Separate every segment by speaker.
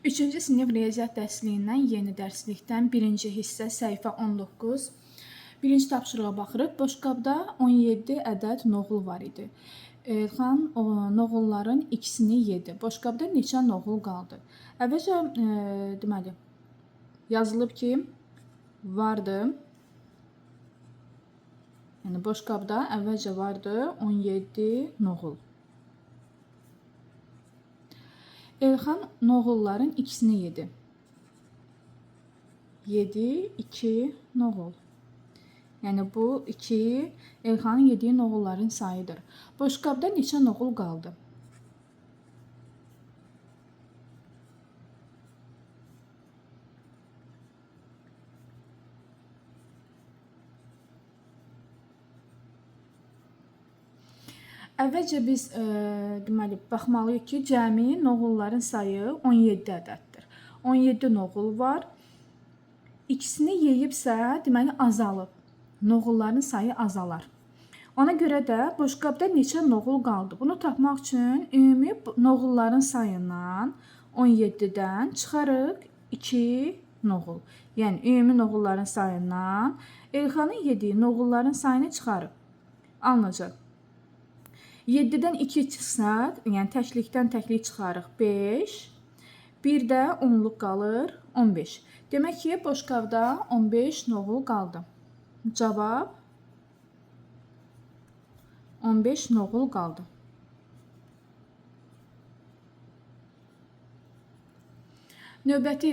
Speaker 1: 3-cü sinif riyaziyyat dərsliyindən yeni dərslikdən 1-ci hissə səhifə 19. Birinci tapşırığa baxırıq. Boşqabda 17 ədəd noğul var idi. Elxan noğulların ikisini yedi. Boşqabda neçə noğul qaldı? Əvvəlcə deməli yazılıb ki, vardı. Yəni boşqabda əvvəlcə vardı 17 noğul. Elxan noğulların ikisini yedi. 7, 2 noğul. Yəni bu 2 Elxanın yediyi noğulların sayıdır. Boşqabda neçə noğul qaldı? Əvvəlcə biz deməli baxmalıyıq ki, cəmi noğulların sayı 17 ədəddir. 17 noğul var. İkisini yeyibsə, deməli azalıb. Noğulların sayı azalar. Ona görə də boşqabda neçə noğul qaldı? Bunu tapmaq üçün ümumi noğulların sayından 17-dən çıxarıq 2 noğul. Yəni ümumi noğulların sayından Elxanın yediyi noğulların sayını çıxarıq. Alınacaq. 7-dən 2 çıxsaq, yəni təklikdən təklik çıxarıq 5. Bir də onluq qalır 15. Demək ki, boşqabda 15 noğul qaldı. Cavab 15 noğul qaldı. Növbəti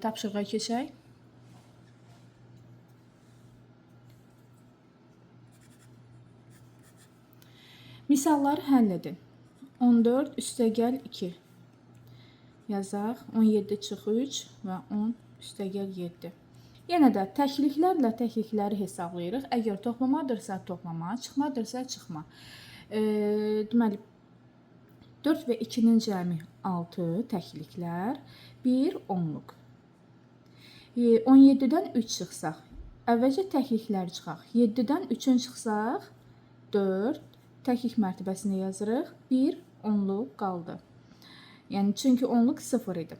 Speaker 1: tapşırığa keçək. Misalları həll edin. 14 üstəgəl 2 yazaq. 17 çıx 3 və 10 üstəgəl 7. Yenə də təkliklərlə təklikləri hesablayırıq. Əgər toplamadırsa toplama, çıxmadırsa çıxma. Deməli 4 və 2-nin cəmi 6 təkliklər, 1 onluq. 17-dən 3 çıxsaq, əvvəlcə təklikləri çıxaq. 7-dən 3-ün çıxsaq 4 təklik mərtəbəsinə yazırıq. 1 onluq qaldı. Yəni çünki onluq 0 idi.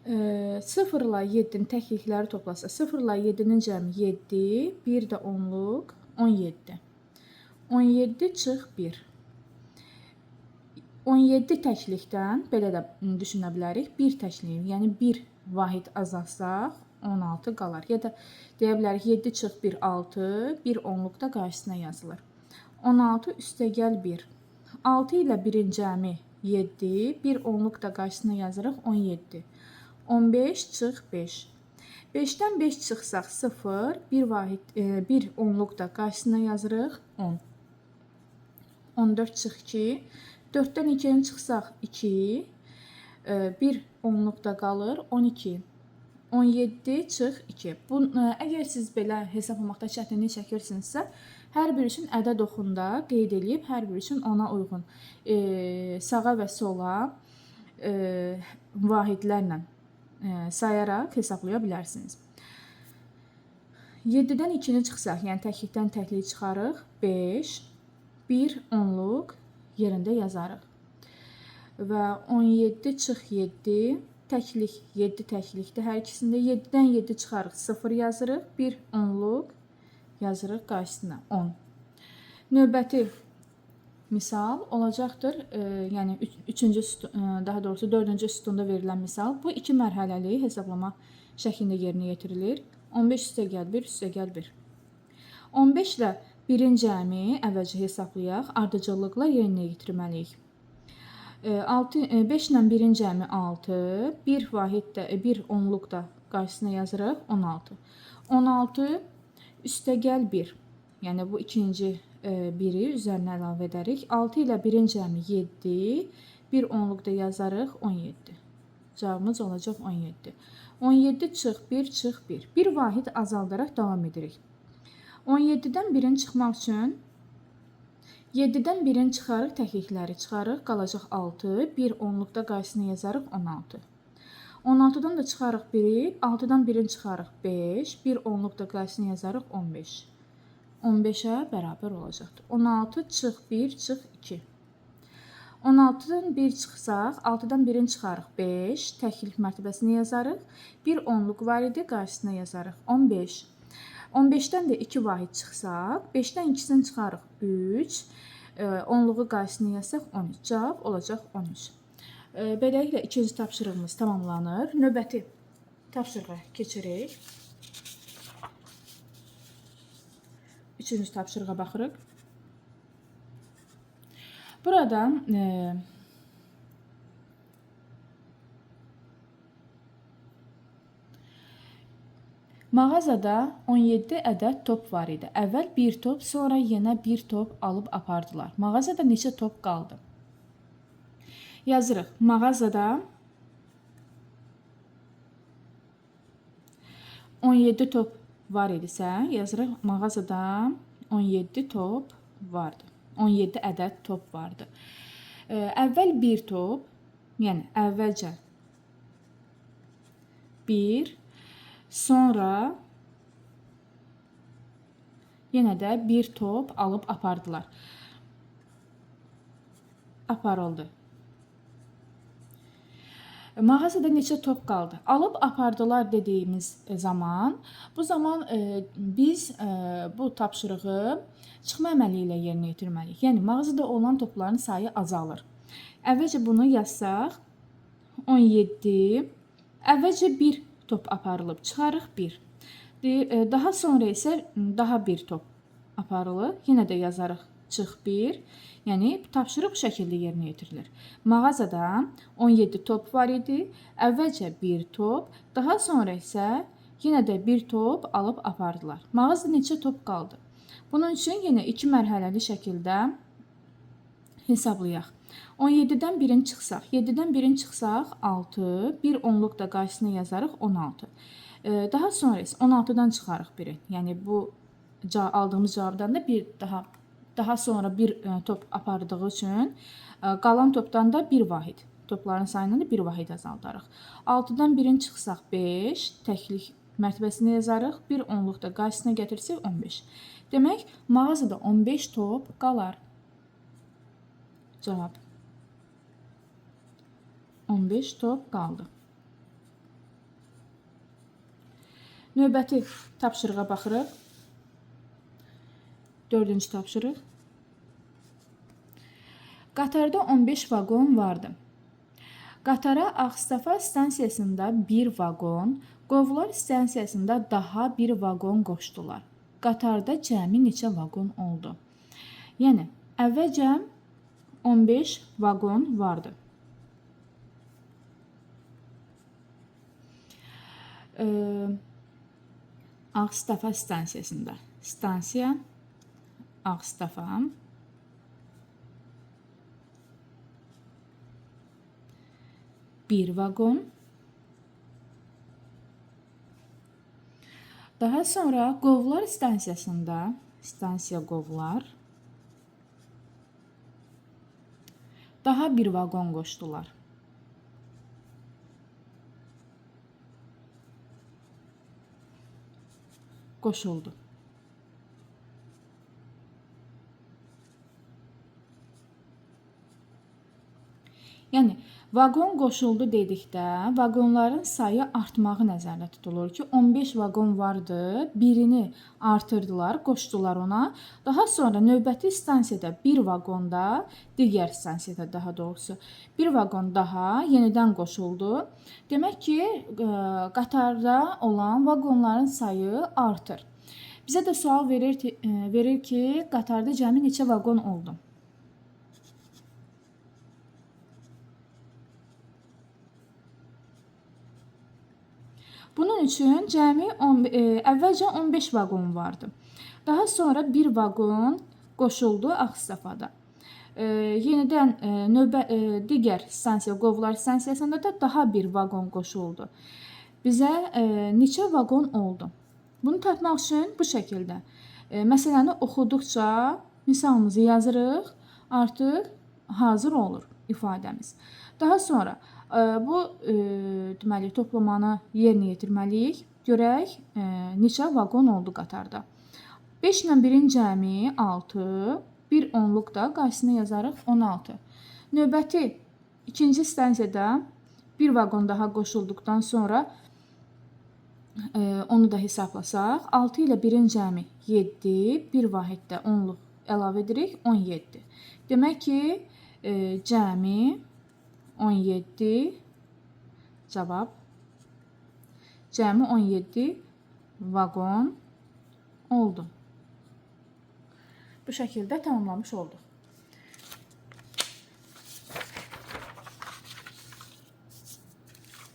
Speaker 1: 0 ilə 7-nin təklikləri toplasa, 0 ilə 7-nin cəmi 7, 1 də onluq 17. 17 çıx 1. 17 təklikdən belə də düşünə bilərik. 1 təkliyi, yəni 1 vahid azalsaq 16 qalar. Ya da deyə bilərik 7 çıx 1 6, 1 onluq da qarşısına yazılır. 16 üstəgəl 1. 6 ilə 1-in cəmi 7, 1 onluq da qarşısına yazırıq 17. 15 çıx 5. 5-dən 5 çıxsaq 0, 1 onluq da qarşısına yazırıq 10. 14 çıx 2. 4-dən 2-ni çıxsaq 2, 1 onluq da qalır 12. 17 çıx 2. Əgər siz belə hesablamaqda çətinlik çəkirsinizsə, hər bir üçün ədəd oxunda qeyd edib, hər bir üçün ona uyğun sağa və sola vahidlərlə sayaraq hesablaya bilərsiniz. 7-dən 2-ni çıxsaq, yəni təklikdən təklik çıxarıq 5, 1 onluq yerində yazarıq. Və 17 çıx 7, təklik 7 təklikdir hər ikisində. 7-dən 7 çıxarıq 0 yazırıq, 1 onluq yazırıq qarşısına 10. Növbəti misal olacaqdır. Yəni 3-cü daha doğrusu 4-cü sütunda verilən misal. Bu 2 mərhələli hesablama şəklində yerinə yetirilir. 15 üstəgəl 1 üstəgəl 1. 15 ilə 1-in cəmi əvvəlcə hesablayaq, ardıcıllıqla yerinə yetirməliyik. 5 ilə 1-in cəmi 6, 1 vahid də 1 onluq da qarşısına yazırıq 16. 16 üstəgəl 1. Yəni bu ikinci 1-i üzərinə əlavə edərik. 6 ilə 1-in cəmi 7, 1 onluq da yazarıq 17. Cavabımız olacaq 17. 17 çıx 1 çıx 1. 1 vahid azaldaraq davam edirik. 17-dən 1-in çıxmaq üçün 7-dən 1-in çıxarıq, təklikləri çıxarıq, qalacaq 6, 1 onluq da qarşısına yazarıq 16. 16-dan da çıxarıq 1-i, 6-dan 1-in çıxarıq 5, 1 onluq da qarşısına yazarıq 15. 15-ə bərabər olacaqdır. 16 çıx 1 çıx 2. 16-dan 1 çıxsaq, 6-dan 1-ni çıxarıq 5, təklik mərtəbəsini yazarıq. 1 onluq var idi, qarşısına yazarıq 15. 15-dən də 2 vahid çıxsaq, 5-dən 2-sini çıxarıq 3, onluğu qarşısına yazsaq 13. Cavab olacaq 13. Beləliklə ikinci tapşırığımız tamamlanır. Növbəti tapşırığa keçirik. Üçüncü tapşırığa baxırıq. Burada mağazada 17 ədəd top var idi. Əvvəl bir top, sonra yenə bir top alıb apardılar. Mağazada neçə top qaldı? Yazırıq. Mağazada 17 top var idisə, yazırıq. Mağazada 17 top vardı. 17 ədəd top vardı. Əvvəl bir top, yəni əvvəlcə bir, sonra yenə də bir top alıb apardılar. Aparıldı. Mağazada neçə top qaldı? Alıb apardılar dediyimiz zaman, bu zaman biz bu tapşırığı çıxma əməli ilə yerinə yetirməliyik. Yəni, mağazada olan topların sayı azalır. Əvvəlcə bunu yazsaq, 17, əvvəlcə bir top aparılıb, çıxarıq 1. Daha sonra isə daha bir top aparılır, yenə də yazarıq, çıx 1. Yəni, tapşırıq bu şəkildə yerinə yetirilir. Mağazada 17 top var idi, əvvəlcə bir top, daha sonra isə yenə də bir top alıb apardılar. Mağazada neçə top qaldı? Bunun üçün yenə 2 mərhələli şəkildə hesablayaq. 17-dən 1-ni çıxsaq, 7-dən 1-ni çıxsaq 6, bir onluq da qarşısına yazarıq 16. Daha sonra isə 16-dan çıxarıq 1-i. Yəni, bu aldığımız cavabdan da bir daha sonra bir top apardığı üçün qalan topdan da bir vahid. Topların sayını da bir vahid azaldarıq. 6-dan 1-ni çıxsaq 5, təklik mərtəbəsini yazarıq. Bir onluq da qarşısına gətirsək 15. Demək, mağazada 15 top qalar. Cavab 15 top qaldı. Növbəti tapşırığa baxırıq. Dördüncü tapşırıq. Qatarda 15 vaqon vardı. Qatara Ağstafa stansiyasında bir vaqon, Qovlar stansiyasında daha bir vaqon qoşdular. Qatarda cəmi neçə vaqon oldu? Yəni, əvvəlcə 15 vaqon vardı. Ağstafa stansiyasında. Stansiya Ağstafa. Bir vaqon. Daha sonra Qovlar stansiyasında, stansiya Qovlar, daha bir vaqon qoşdular. Qoşuldu. Yəni, vaqon qoşuldu dedikdə, vaqonların sayı artmağı nəzərdə tutulur ki, 15 vaqon vardı, birini artırdılar, qoşdular ona. Daha sonra növbəti stansiyada bir vaqonda, digər stansiyada daha doğrusu, bir vaqon daha yenidən qoşuldu. Demək ki, qatarda olan vaqonların sayı artır. Bizə də sual verir ki, qatarda cəmi neçə vaqon oldu? Bunun üçün cəmi əvvəlcə 15 vaqon vardı. Daha sonra bir vaqon qoşuldu Ağstafada. Yenidən digər stansiya Qovlar stansiyasında da daha bir vaqon qoşuldu. Bizə neçə vaqon oldu? Bunu tapmaq üçün bu şəkildə məsələni oxuduqca misalımızı yazırıq, artıq hazır olur ifadəmiz. Daha sonra bu deməli toplamanı yerinə yetirməliyik. Görək neçə vaqon oldu qatarda. 5 ilə 1-in cəmi 6, bir onluq da qarşısına yazarıq 16. Növbəti ikinci stansiyada bir vaqon daha qoşulduqdan sonra onu da hesablasaq, 6 ilə 1-in cəmi 7, bir vahiddə onluq əlavə edirik, 17. Demək ki, cəmi 17 cavab. Cəmi 17 vaqon oldu. Bu şəkildə tamamlamış olduq.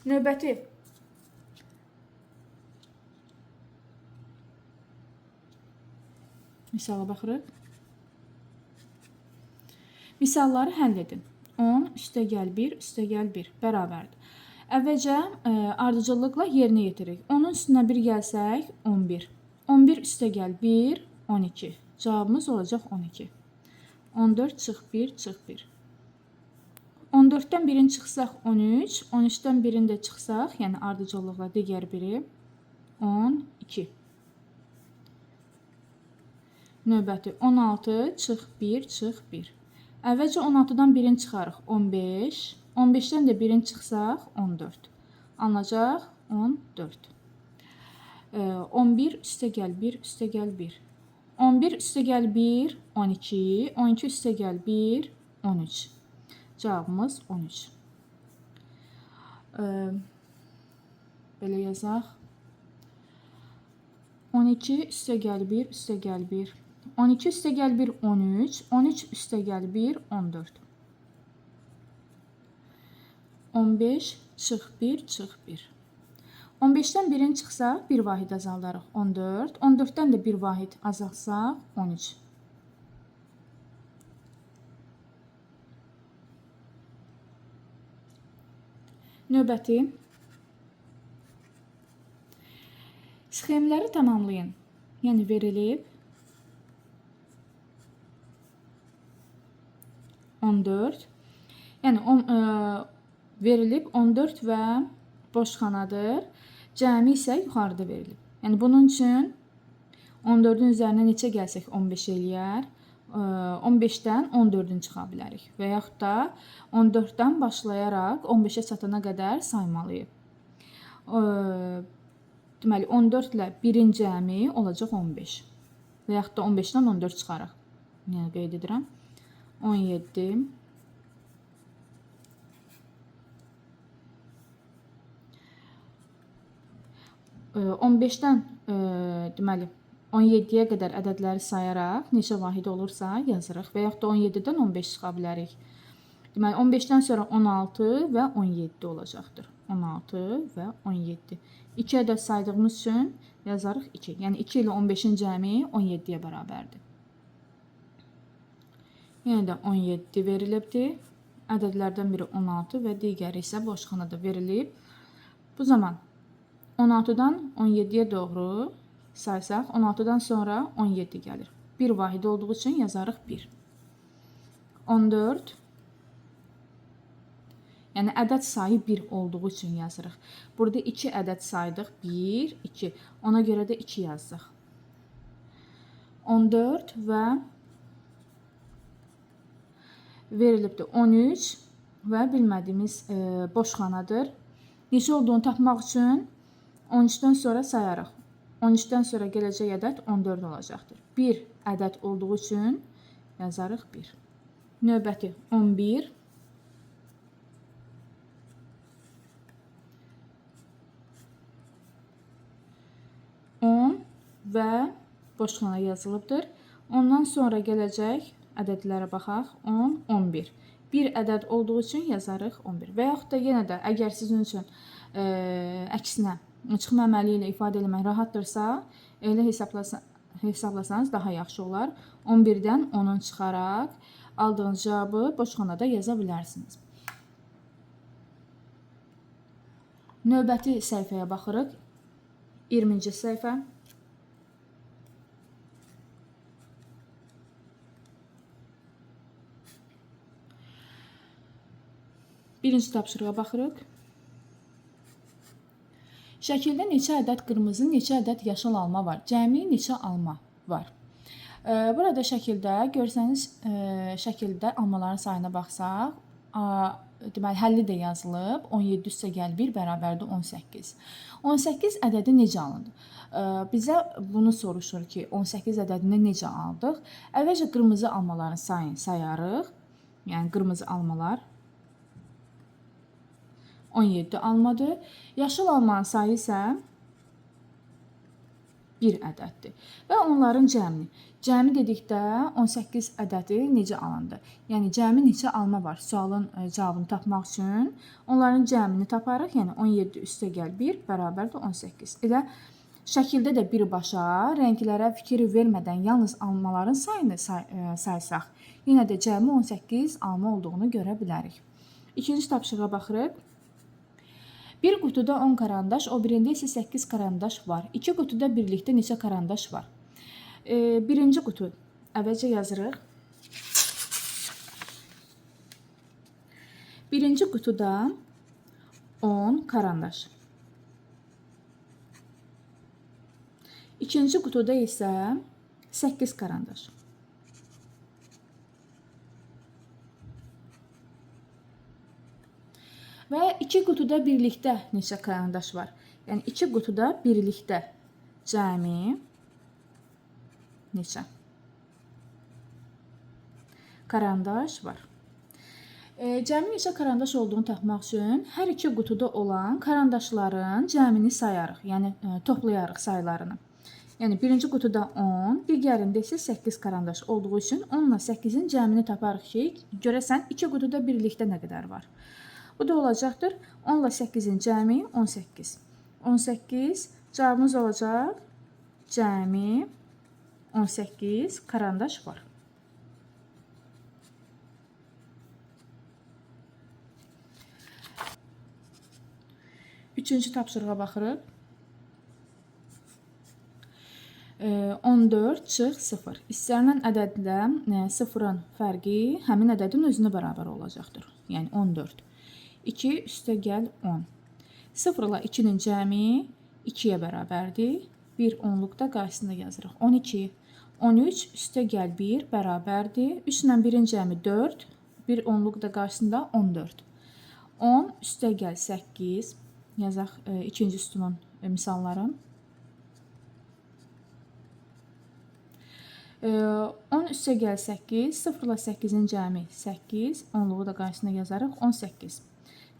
Speaker 1: Növbəti misala baxırıq. Misalları həll edin. 10 üstəgəl 1 üstəgəl 1 bərabərdir. Əvvəlcə ardıcıllıqla yerinə yetiririk. Onun üstünə 1 gəlsək 11. 11 üstəgəl 1 12. Cavabımız olacaq 12. 14 çıx 1 çıx 1. 14-dən 1-in çıxsaq 13, 13-dən 1-in də çıxsaq, yəni ardıcıllıqla digər biri 12. Növbəti 16 çıx 1 çıx 1. Əvvəlcə 16-dan 1-in çıxarıq 15, 15-dən də 1-in çıxsaq 14. Alınacaq 14. 11 üstəgəl 1 üstəgəl 1. 11 üstəgəl 1 12, 12 üstəgəl 1 13. Cavabımız 13. Belə yazaq. 12 üstəgəl 1 üstəgəl 1. 12 üstəgəl 1 13, 13 üstəgəl 1 14. 15 çıx 1 çıx 1. 15-dən 1-in çıxsaq, bir vahid azaldarıq 14, 14-dən də bir vahid azalsaq 13. Növbəti sxemləri tamamlayın. Yəni verilib 14. Yəni verilib 14 və boş xanadır. Cəmi isə yuxarıda verilib. Yəni bunun üçün 14-ün üzərinə neçə gəlsək 15 eləyər. 15-dən 14-ün çıxa bilərik. Və yaxud da 14-dən başlayaraq 15-ə çatana qədər saymalıyıq. Deməli 14 ilə 1-in cəmi olacaq 15. Və yaxud da 15-dən 14 çıxarıq. Yəni qeyd edirəm. 17 15-dən deməli 17-yə qədər ədədləri sayaraq neçə vahid olursa yazırıq və yaxud da 17-dən 15 çıxa bilərik. Deməli 15-dən sonra 16 və 17 olacaqdır. 16 və 17. 2 ədəd saydığımız üçün yazarıq 2. Yəni 2 ilə 15-in cəmi 17-yə bərabərdir. Yenə də 17 verilibdir. Ədədlərdən biri 16 və digəri isə boş xanada verilib. Bu zaman 16-dan 17-yə doğru saysaq, 16-dan sonra 17 gəlir. Bir vahid olduğu üçün yazarıq 1. 14. Yəni ədəd sayı 1 olduğu üçün yazırıq. Burada 2 ədəd saydıq. 1, 2. Ona görə də 2 yazdıq. 14 və verilibdir 13 və bilmədiyimiz boş xanadır. Neçə olduğunu tapmaq üçün 13-dən sonra sayarıq. 13-dən sonra gələcək ədəd 14 olacaqdır. 1 ədəd olduğu üçün yazarıq 1. Növbəti 11. Və boş xana yazılıbdır. Ondan sonra gələcək ədədlərə baxaq. 10, 11. Bir ədəd olduğu üçün yazarıq 11. Və yaxud da yenə də əgər sizin üçün əksinə çıxma əməli ilə ifadə eləmək rahatdırsa, elə hesablasanız daha yaxşı olar. 11-dən 10-un çıxaraq aldığınız cavabı boş xanada yaza bilərsiniz. Növbəti səhifəyə baxırıq. 20-ci səhifə. Birinci tapşırığa baxırıq. Şəkildə neçə ədəd qırmızı, neçə ədəd yaşıl alma var? Cəmi neçə alma var? Burada şəkildə görsəniz, şəkildə almaların sayına baxsaq, deməli həlli də yazılıb. 17 üstə gəl 1 bərabərdir 18. 18 ədədi necə alındı? Bizə bunu soruşur ki, 18 ədədini necə aldıq? Əvvəlcə qırmızı almaların sayını sayarıq. Yəni qırmızı almalar 17 almadır. Yaşıl almanın sayı isə 1 ədəddir. Və onların cəmini. Cəmi dedikdə 18 ədədi necə alındı? Yəni cəmi neçə alma var? Sualın cavabını tapmaq üçün onların cəmini taparıq. Yəni 17 üstə gəl 1 bərabərdir 18. Elə şəkildə də birbaşa rənglərə fikir vermədən yalnız almaların sayını saysaq, yenə də cəmi 18 alma olduğunu görə bilərik. İkinci tapşırığa baxırıq. Bir qutuda 10 karandaş, o birində isə 8 karandaş var. İki qutuda birlikdə neçə karandaş var? Birinci qutu əvvəlcə yazırıq. Birinci qutuda 10 karandaş. İkinci qutuda isə 8 karandaş. Və iki qutuda birlikdə neçə karandaş var? Yəni iki qutuda birlikdə cəmi neçə karandaş var? Cəmi neçə karandaş olduğunu tapmaq üçün hər iki qutuda olan karandaşların cəmini sayarıq. Yəni toplayarıq saylarını. Yəni birinci qutuda 10, digərində isə 8 karandaş olduğu üçün 10 ilə 8-in cəmini taparıq ki, görəsən iki qutuda birlikdə nə qədər var? Bu da olacaqdır 10 ilə 8-in cəmi 18. 18 cavabımız olacaq cəmi 18 karandaş var. Üçüncü tapşırığa baxırıq. 14 çıx 0. İstənilən ədədlə 0-ın fərqi həmin ədədin özünə bərabər olacaqdır. Yəni 14. 2 üstə gəl 10. 0 ilə 2-nin cəmi 2-yə bərabərdir. 1 onluqda qarşısında yazırıq. 12. 13 üstə gəl 1 bərabərdir. 3 ilə 1-in cəmi 4. 1 onluqda qarşısında 14. 10 üstə gəl 8. Yazaq ikinci sütunun misalları. 10 üstə gəl 8. 0 ilə 8-in cəmi 8. Onluğu da qarşısında yazarıq 18.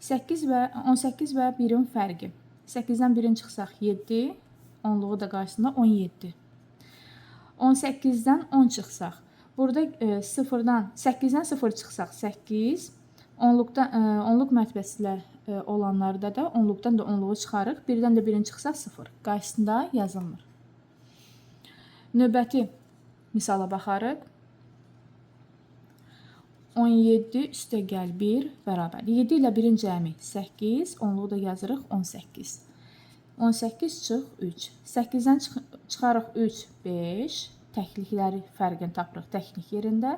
Speaker 1: 18 və 1-in fərqi. 8-dən 1-in çıxsaq 7. Onluğu da qarşısında 17. 18-dən 10 çıxsaq. Burada 8-dən 0 çıxsaq 8. Onluq mərtəbəsi ilə olanlarda da onluqdan da onluğu çıxarıq. 1-dən də 1-in çıxsaq 0. Qarşısında yazılmır. Növbəti misala baxarıq. 17 üstə gəl 1 bərabər. 7 ilə 1-in cəmi 8. Onluğu da yazırıq 18. 18 çıx 3. 8-dən çıxarıq 3, 5. Təklikləri fərqini tapırıq təklik yerində.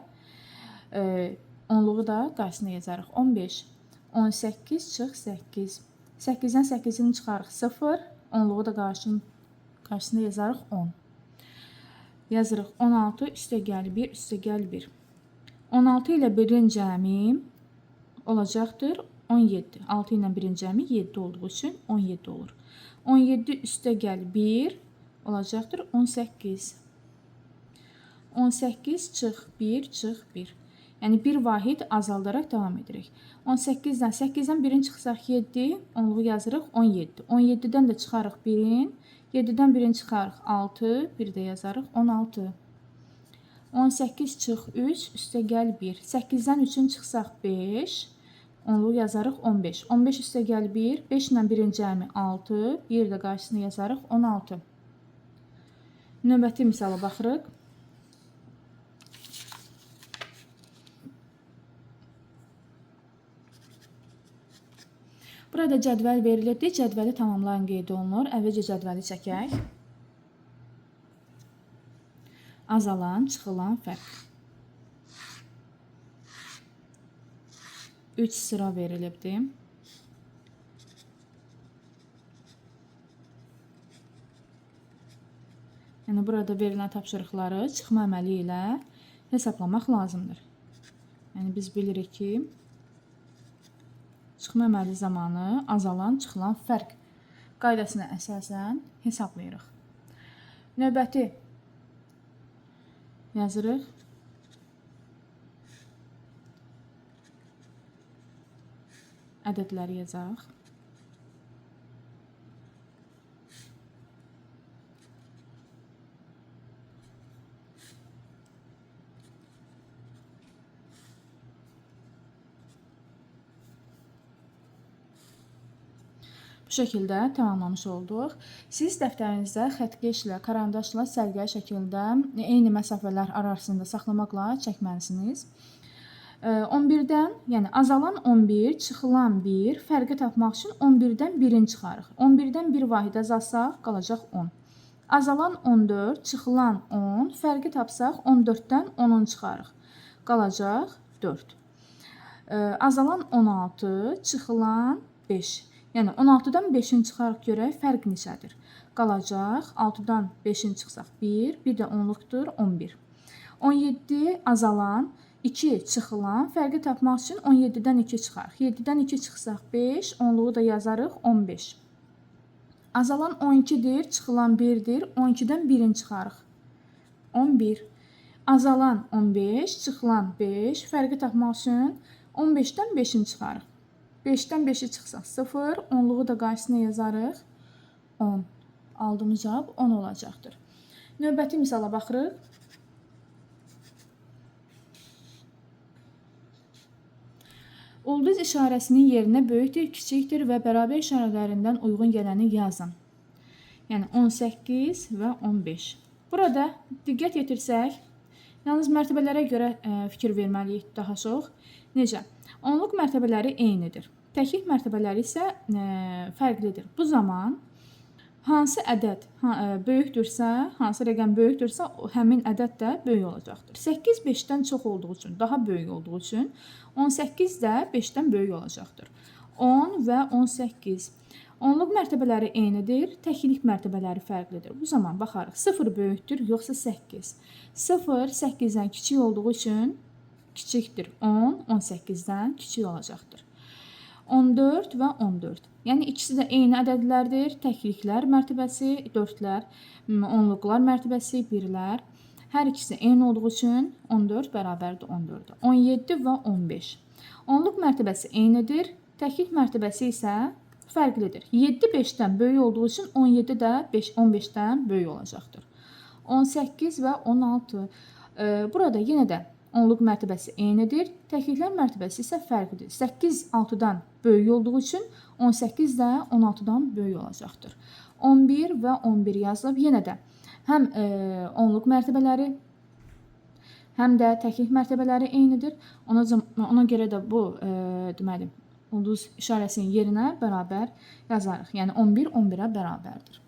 Speaker 1: Onluğu da qarşısına yazarıq 15. 18 çıx 8. 8-dən 8-ini çıxarıq 0. Onluğu da qarşısında yazarıq 10. Yazırıq 16 üstə gəl 1 üstə gəl 1. 16 ilə 1-in cəmi olacaqdır 17. 6 ilə 1-in cəmi 7 olduğu üçün 17 olur. 17 üstə gəl 1 olacaqdır 18. 18 çıx 1 çıx 1. Yəni bir vahid azaldaraq davam edirik. 18-dən 8-dən 1-in çıxsaq 7, onluğu yazırıq 17. 17-dən də çıxarıq 1-in, 7-dən 1-in çıxarıq 6, bir də yazarıq 16. 18 çıx 3, üstə gəl 1. 8-dən 3-ün çıxsaq 5, onluğu yazarıq 15. 15 üstə gəl 1, 5 ilə 1-in cəmi 6, bir də qarşısına yazarıq 16. Növbəti misala baxırıq. Burada cədvəl verilirdi. Cədvəli tamamlayın qeyd olunur. Əvvəlcə cədvəli çəkək. Azalan, çıxılan fərq. 3 sıra verilibdi. Yəni burada verilən tapşırıqları çıxma əməli ilə hesablamaq lazımdır. Yəni biz bilirik ki, çıxma əməli zamanı azalan, çıxılan fərq qaydasına əsasən hesablayırıq. Növbəti yazırıq. Ədədləri yazaq. Bu şəkildə tamamlamış olduq. Siz dəftərinizdə xəttkeşlə, karandaşla sərgəli şəkildə eyni məsafələr arasında saxlamaqla çəkməlisiniz. 11-dən, yəni azalan 11, çıxılan 1, fərqi tapmaq üçün 11-dən 1-ni çıxarıq. 11-dən 1 vahid azalsaq, qalacaq 10. Azalan 14, çıxılan 10, fərqi tapsaq 14-dən 10-unu çıxarıq. Qalacaq 4. Azalan 16, çıxılan 5. Yəni 16-dan 5-ni çıxarıq görək, fərq neçədir? Qalacaq 6-dan 5-ni çıxsaq 1, bir də 10-luqdur 11. 17 azalan 2 çıxılan, fərqi tapmaq üçün 17-dən 2 çıxarıq. 7-dən 2 çıxsaq 5, 10-luğu da yazarıq 15. Azalan 12-dir, çıxılan 1-dir, 12-dən 1-ni çıxarıq. 11. Azalan 15, çıxılan 5, fərqi tapmaq üçün 15-dən 5-ni çıxarıq. 5-dən 5-i çıxsaq 0, 10-luğu da qarşısına yazarıq 10. Aldığımız cavab 10 olacaqdır. Növbəti misala baxırıq. Ulduz işarəsinin yerinə böyükdür, kiçikdir və bərabər işarələrindən uyğun gələni yazın. Yəni 18 və 15. Burada diqqət yetirsək, yalnız mərtəbələrə görə fikir verməliyik daha çox. Necə? Onluq mərtəbələri eynidir. Təklik mərtəbələri isə fərqlidir. Bu zaman hansı ədəd böyükdürsə, hansı rəqəm böyükdürsə, həmin ədəd də böyük olacaqdır. 8 5-dən çox olduğu üçün, daha böyük olduğu üçün 18 də 5-dən böyük olacaqdır. 10 və 18. Onluq mərtəbələri eynidir, təklik mərtəbələri fərqlidir. Bu zaman baxarıq, 0 böyükdür, yoxsa 8. 0 8-dən kiçik olduğu üçün kiçikdir. 10 18-dən kiçik olacaqdır. 14 və 14. Yəni ikisi də eyni ədədlərdir. Təkliklər mərtəbəsi 4-lər, onluqlar mərtəbəsi 1-lər. Hər ikisi eyni olduğu üçün 14 bərabərdir 14-də. 17 və 15. Onluq mərtəbəsi eynidir. Təklik mərtəbəsi isə fərqlidir. 7 5-dən böyük olduğu üçün 17 də 15-dən böyük olacaqdır. 18 və 16. Burada yenə də onluq mərtəbəsi eynidir. Təkliklər mərtəbəsi isə fərqlidir. 8 6-dan böyük olduğu üçün 18 də 16-dan böyük olacaqdır. 11 və 11 yazılıb. Yenə də həm onluq mərtəbələri, həm də təklik mərtəbələri eynidir. Ona görə də bu deməli ulduz işarəsinin yerinə bərabər yazarıq. Yəni 11 11-ə bərabərdir.